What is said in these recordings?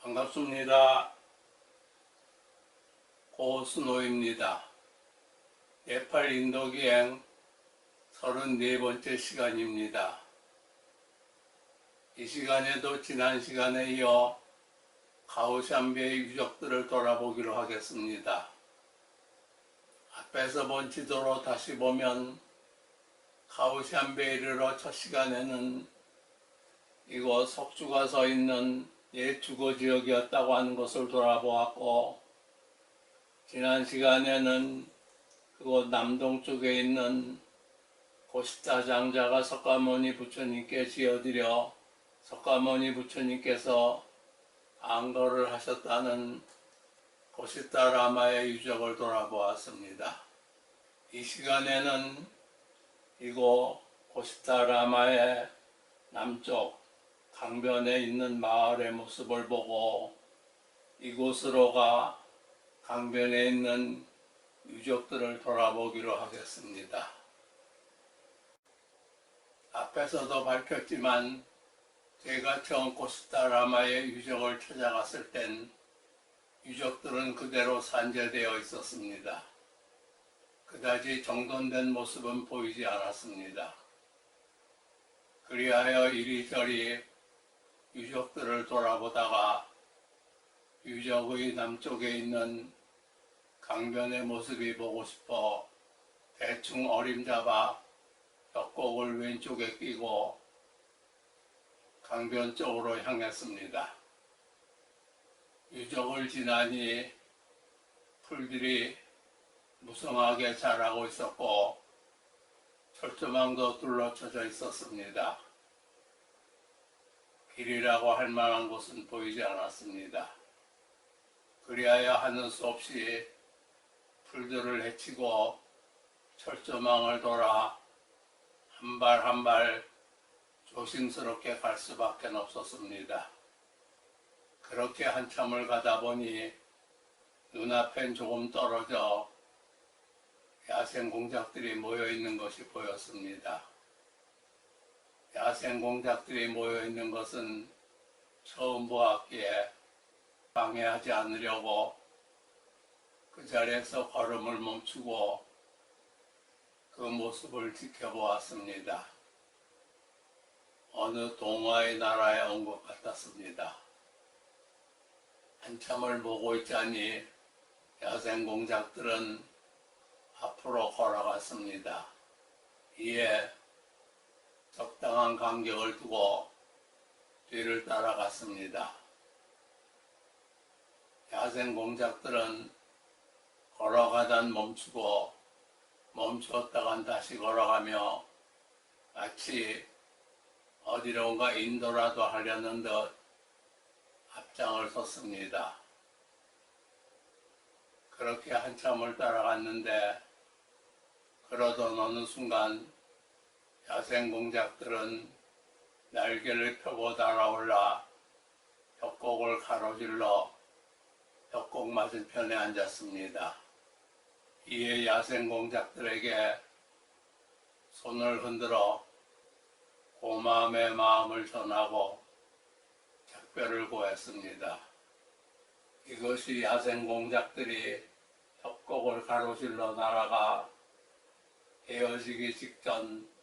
반갑습니다. 고순호입니다. 네팔 인도기행 34번째 시간입니다. 이 시간에도 지난 시간에 이어 카오샨베이 유적들을 돌아보기로 하겠습니다. 앞에서 본 지도로 다시 보면 카오샨베이르로 첫 시간에는 이곳 석주가 서 있는 옛 주거지역이었다고 하는 것을 돌아보았고, 지난 시간에는 그곳 남동쪽에 있는 고시타 장자가 석가모니 부처님께 지어드려 석가모니 부처님께서 안거를 하셨다는 고시타 라마의 유적을 돌아보았습니다. 이 시간에는 이곳 고시타 라마의 남쪽 강변에 있는 마을의 모습을 보고 이곳으로가 강변에 있는 유적들을 돌아보기로 하겠습니다. 앞에서도 밝혔지만 제가 처음 고시타 라마의 유적을 찾아갔을 땐 유적들은 그대로 산재되어 있었습니다. 그다지 정돈된 모습은 보이지 않았습니다. 그리하여 이리저리 유적들을 돌아보다가 유적의 남쪽에 있는 강변의 모습이 보고 싶어 대충 어림잡아 벽곡을 왼쪽에 끼고 강변 쪽으로 향했습니다. 유적을 지나니 풀들이 무성하게 자라고 있었고 철조망도 둘러쳐져 있었습니다. 길이라고 할 만한 곳은 보이지 않았습니다. 그리하여 하는 수 없이 풀들을 헤치고 철조망을 돌아 한 발 한 발 조심스럽게 갈 수밖에 없었습니다. 그렇게 한참을 가다 보니 눈앞엔 조금 떨어져 야생 공작들이 모여 있는 것이 보였습니다. 야생 공작들이 모여 있는 것은 처음 보았기에 방해하지 않으려고 그 자리에서 걸음을 멈추고 그 모습을 지켜보았습니다. 어느 동화의 나라에 온 것 같았습니다. 한참을 보고 있자니 야생 공작들은 앞으로 걸어갔습니다. 이에 적당한 간격을 두고 뒤를 따라갔습니다. 야생 공작들은 걸어가단 멈추고 멈추었다간 다시 걸어가며 마치 어디론가 인도라도 하려는 듯 앞장을 섰습니다. 그렇게 한참을 따라갔는데 그러던 어느 순간 야생 공작들은 날개를 펴고 날아올라 벽곡을 가로질러 벽곡 맞은편에 앉았습니다. 이에 야생 공작들에게 손을 흔들어 고마움의 마음을 전하고 작별을 고했습니다. 이것이 야생 공작들이 벽곡을 가로질러 날아가 헤어지기 직전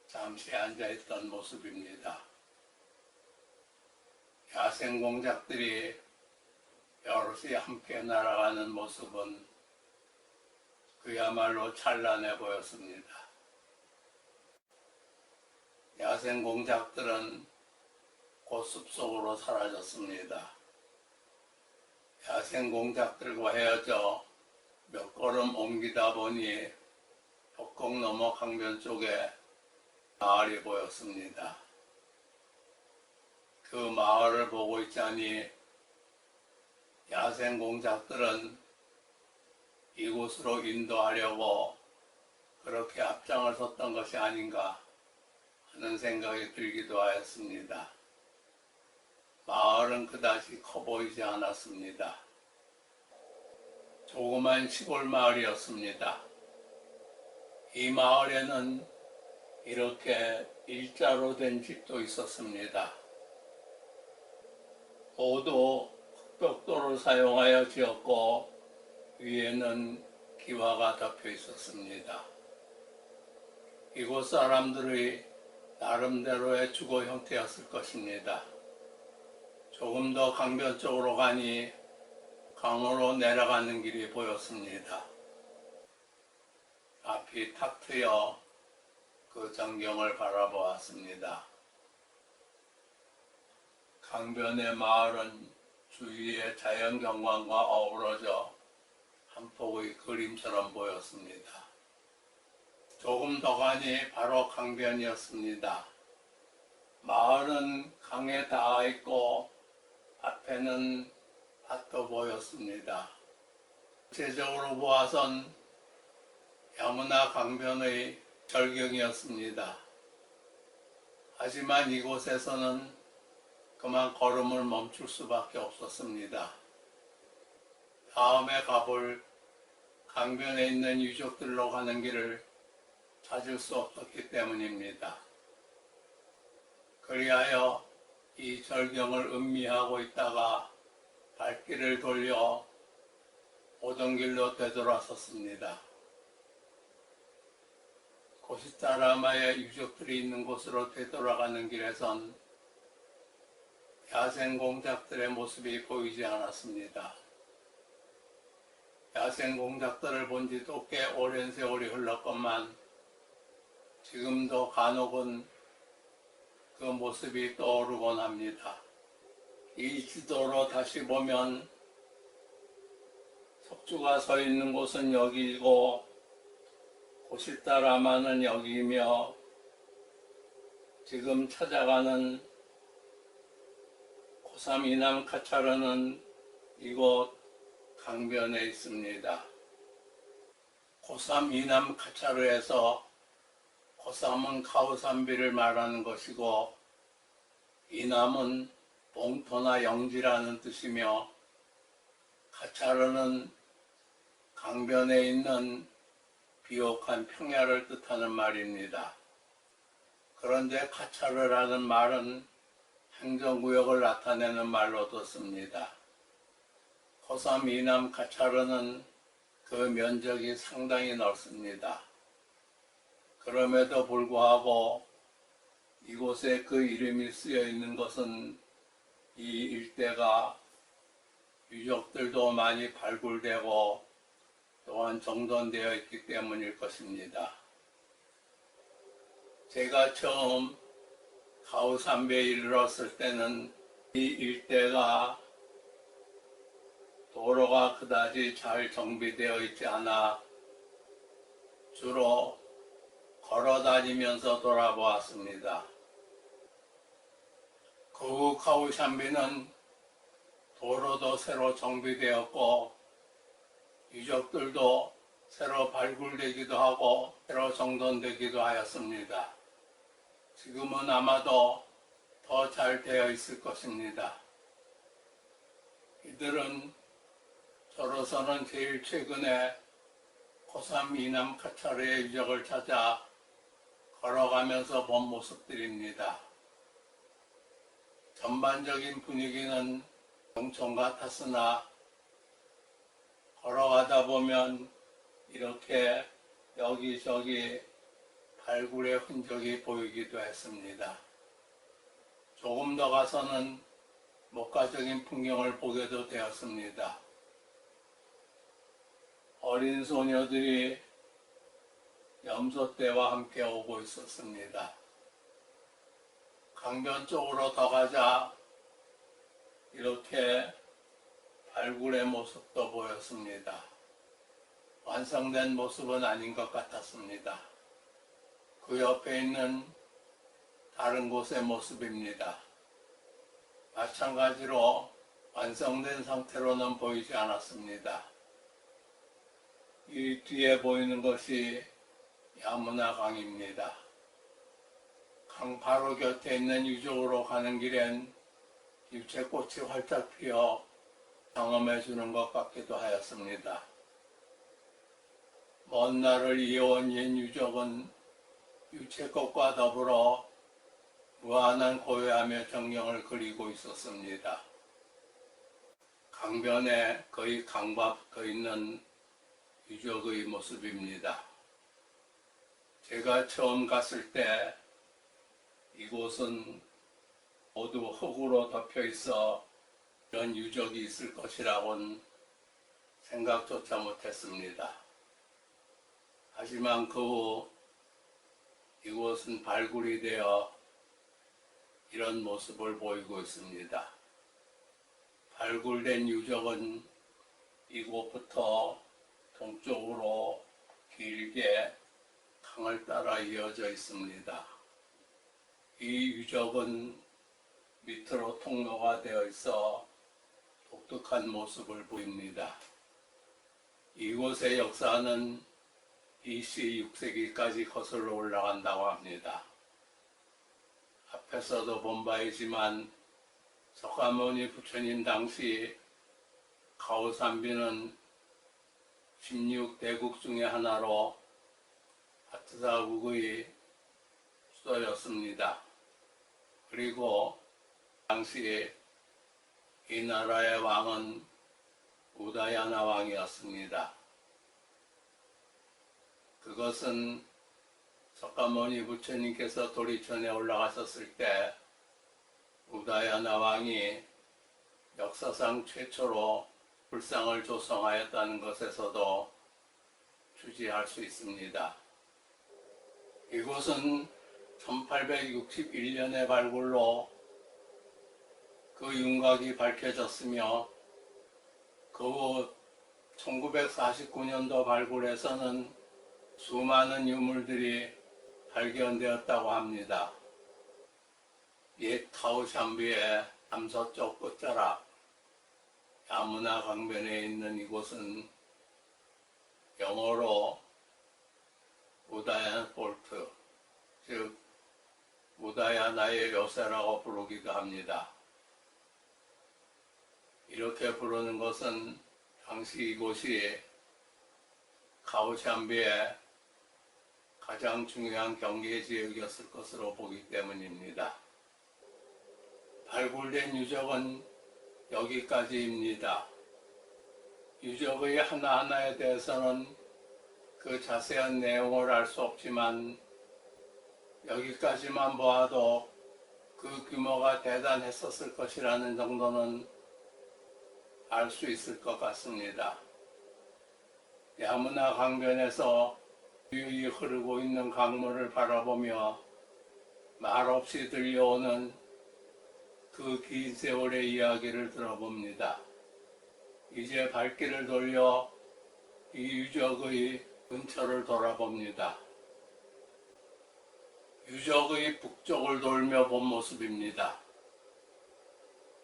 잠시 앉아있던 모습입니다. 야생 공작들이 여럿이 함께 날아가는 모습은 그야말로 찬란해 보였습니다. 야생 공작들은 곧 숲속으로 사라졌습니다. 야생 공작들과 헤어져 몇 걸음 옮기다 보니 벽곡 너머 강변 쪽에 마을이 보였습니다. 그 마을을 보고 있자니 야생 공작들은 이곳으로 인도하려고 그렇게 앞장을 섰던 것이 아닌가 하는 생각이 들기도 하였습니다. 마을은 그다지 커 보이지 않았습니다. 조그만 시골 마을이었습니다. 이 마을에는 이렇게 일자로 된 집도 있었습니다. 모두 벽돌을 사용하여 지었고 위에는 기와가 덮여 있었습니다. 이곳 사람들의 나름대로의 주거 형태였을 것입니다. 조금 더 강변 쪽으로 가니 강으로 내려가는 길이 보였습니다. 앞이 탁 트여 그 전경을 바라보았습니다. 강변의 마을은 주위의 자연경관과 어우러져 한 폭의 그림처럼 보였습니다. 조금 더 가니 바로 강변이었습니다. 마을은 강에 닿아 있고 앞에는 밭도 보였습니다. 전체적으로 보아선 여무나 강변의 절경이었습니다. 하지만 이곳에서는 그만 걸음을 멈출 수밖에 없었습니다. 다음에 가볼 강변에 있는 유적들로 가는 길을 찾을 수 없었기 때문입니다. 그리하여 이 절경을 음미하고 있다가 발길을 돌려 오던 길로 되돌아섰습니다. 고시타라마의 유적들이 있는 곳으로 되돌아가는 길에선 야생공작들의 모습이 보이지 않았습니다. 야생공작들을 본 지도 꽤 오랜 세월이 흘렀건만 지금도 간혹은 그 모습이 떠오르곤 합니다. 이 지도로 다시 보면 석주가 서 있는 곳은 여기고 고시타라마는 여기이며 지금 찾아가는 고삼 이남 카차르는 이곳 강변에 있습니다. 고삼 이남 카차르에서 고삼은 카우삼비를 말하는 것이고 이남은 봉토나 영지라는 뜻이며 카차르는 강변에 있는 비옥한 평야를 뜻하는 말입니다. 그런데 카차르라는 말은 행정구역을 나타내는 말로도 씁니다. 고삼 이남 카차르는 그 면적이 상당히 넓습니다. 그럼에도 불구하고 이곳에 그 이름이 쓰여 있는 것은 이 일대가 유적들도 많이 발굴되고 또한 정돈되어 있기 때문일 것입니다. 제가 처음 카우삼베에 이르렀을 때는 이 일대가 도로가 그다지 잘 정비되어 있지 않아 주로 걸어 다니면서 돌아보았습니다. 그 후 카우삼비는 도로도 새로 정비되었고 유적들도 새로 발굴되기도 하고 새로 정돈되기도 하였습니다. 지금은 아마도 더 잘 되어 있을 것입니다. 이들은 저로서는 제일 최근에 고삼 이남 카차르의 유적을 찾아 걸어가면서 본 모습들입니다. 전반적인 분위기는 농촌 같았으나 걸어가다 보면 이렇게 여기저기 발굴의 흔적이 보이기도 했습니다. 조금 더 가서는 목가적인 풍경을 보게도 되었습니다. 어린 소녀들이 염소떼와 함께 오고 있었습니다. 강변 쪽으로 더 가자 이렇게 발굴의 모습도 보였습니다. 완성된 모습은 아닌 것 같았습니다. 그 옆에 있는 다른 곳의 모습입니다. 마찬가지로 완성된 상태로는 보이지 않았습니다. 이 뒤에 보이는 것이 야무나 강입니다. 강 바로 곁에 있는 유적으로 가는 길엔 유채꽃이 활짝 피어 경험해 주는 것 같기도 하였습니다. 먼 날을 이어온 옛 유적은 유채꽃과 더불어 무한한 고요하며 정경을 그리고 있었습니다. 강변에 거의 강과 붙어 있는 유적의 모습입니다. 제가 처음 갔을 때 이곳은 모두 흙으로 덮여 있어 이런 유적이 있을 것이라고는 생각조차 못했습니다. 하지만 그 후 이곳은 발굴이 되어 이런 모습을 보이고 있습니다. 발굴된 유적은 이곳부터 동쪽으로 길게 강을 따라 이어져 있습니다. 이 유적은 밑으로 통로가 되어 있어 독특한 모습을 보입니다. 이곳의 역사는 BC 6세기까지 거슬러 올라간다고 합니다. 앞에서도 본 바이지만 석가모니 부처님 당시 가오산비는 16대국 중의 하나로 하트사국의 수도였습니다. 그리고 당시 이 나라의 왕은 우다야나 왕이었습니다. 그것은 석가모니 부처님께서 도리천에 올라가셨을 때 우다야나 왕이 역사상 최초로 불상을 조성하였다는 것에서도 추지할 수 있습니다. 이곳은 1861년의 발굴로 그 윤곽이 밝혀졌으며 그 후 1949년도 발굴에서는 수많은 유물들이 발견되었다고 합니다. 옛 카오샨비의 남서쪽 끝자락 야무나 강변에 있는 이곳은 영어로 우다얀 폴트, 즉 우다야나의 요새라고 부르기도 합니다. 이렇게 부르는 것은 당시 이곳이 카오샨비의 가장 중요한 경계지역이었을 것으로 보기 때문입니다. 발굴된 유적은 여기까지입니다. 유적의 하나하나에 대해서는 그 자세한 내용을 알 수 없지만 여기까지만 보아도 그 규모가 대단했었을 것이라는 정도는 알 수 있을 것 같습니다. 야무나 강변에서 유유히 흐르고 있는 강물을 바라보며 말없이 들려오는 그 긴 세월의 이야기를 들어봅니다. 이제 발길을 돌려 이 유적의 근처를 돌아봅니다. 유적의 북쪽을 돌며 본 모습입니다.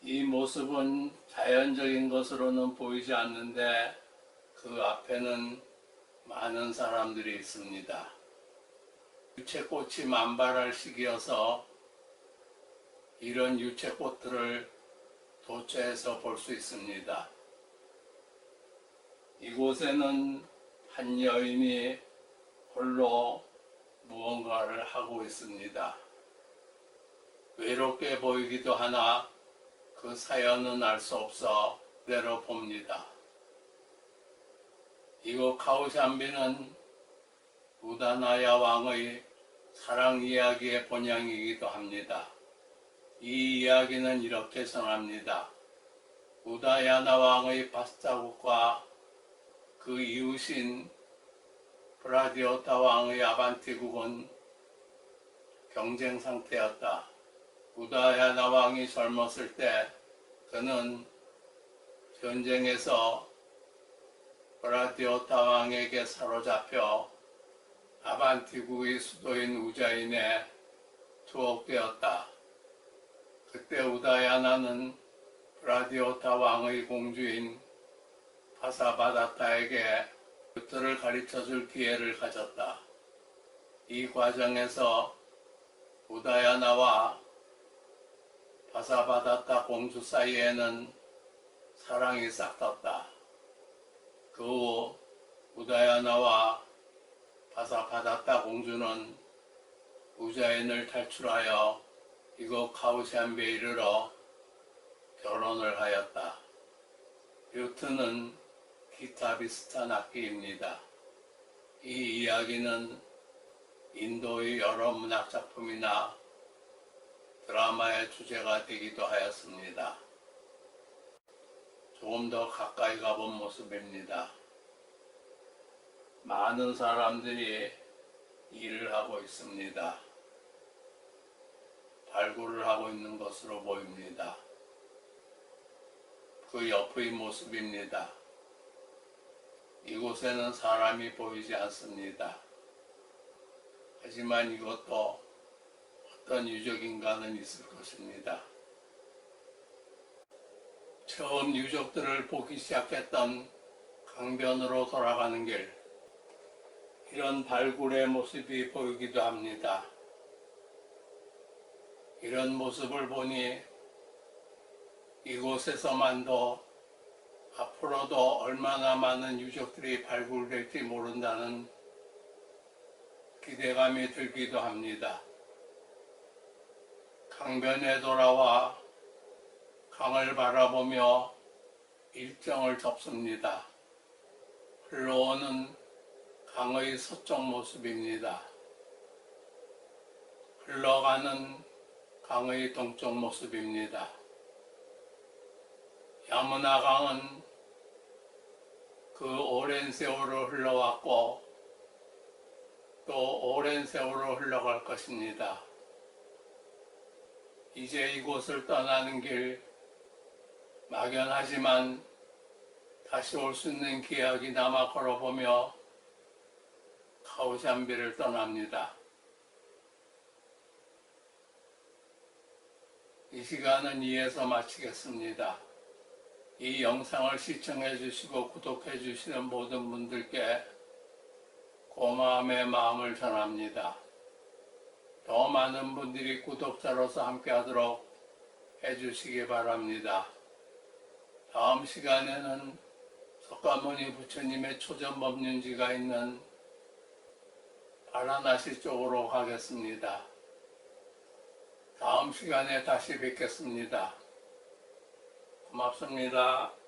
이 모습은 자연적인 것으로는 보이지 않는데 그 앞에는 많은 사람들이 있습니다. 유채꽃이 만발할 시기여서 이런 유채꽃들을 도처에서 볼 수 있습니다. 이곳에는 한 여인이 홀로 무언가를 하고 있습니다. 외롭게 보이기도 하나 그 사연은 알 수 없어 그대로 봅니다. 이곳 카오샨비는 우다나야 왕의 사랑 이야기의 본향이기도 합니다. 이 이야기는 이렇게 전합니다. 우다야나 왕의 바스자국과 그 이웃인 브라디오타 왕의 아반티국은 경쟁 상태였다. 우다야나 왕이 젊었을 때 그는 전쟁에서 브라디오타 왕에게 사로잡혀 아반티국의 수도인 우자인에 투옥되었다. 그때 우다야나는 브라디오타 왕의 공주인 파사바다타에게 그들을 가르쳐줄 기회를 가졌다. 이 과정에서 우다야나와 파사바다타 공주 사이에는 사랑이 싹텄다. 그 후 우다야나와 파사바다타 공주는 우자인을 탈출하여 이곳 카오샨비에 이르러 결혼을 하였다. 류트는 기타 비슷한 악기입니다. 이 이야기는 인도의 여러 문학 작품이나 드라마의 주제가 되기도 하였습니다. 조금 더 가까이 가본 모습입니다. 많은 사람들이 일을 하고 있습니다. 발굴을 하고 있는 것으로 보입니다. 그 옆의 모습입니다. 이곳에는 사람이 보이지 않습니다. 하지만 이것도 어떤 유적인가는 있을 것입니다. 처음 유적들을 보기 시작했던 강변으로 돌아가는 길, 이런 발굴의 모습이 보이기도 합니다. 이런 모습을 보니 이곳에서만도 앞으로도 얼마나 많은 유적들이 발굴될지 모른다는 기대감이 들기도 합니다. 강변에 돌아와 강을 바라보며 일정을 접습니다. 흘러오는 강의 서쪽 모습입니다. 흘러가는 강의 동쪽 모습입니다. 야무나강은 그 오랜 세월을 흘러왔고 또 오랜 세월을 흘러갈 것입니다. 이제 이곳을 떠나는 길, 막연하지만 다시 올 수 있는 기약이 남아 걸어보며 카우샨비를 떠납니다. 이 시간은 이에서 마치겠습니다. 이 영상을 시청해 주시고 구독해 주시는 모든 분들께 고마움의 마음을 전합니다. 더 많은 분들이 구독자로서 함께하도록 해주시기 바랍니다. 다음 시간에는 석가모니 부처님의 초전법륜지가 있는 바라나시 쪽으로 가겠습니다. 다음 시간에 다시 뵙겠습니다. 고맙습니다.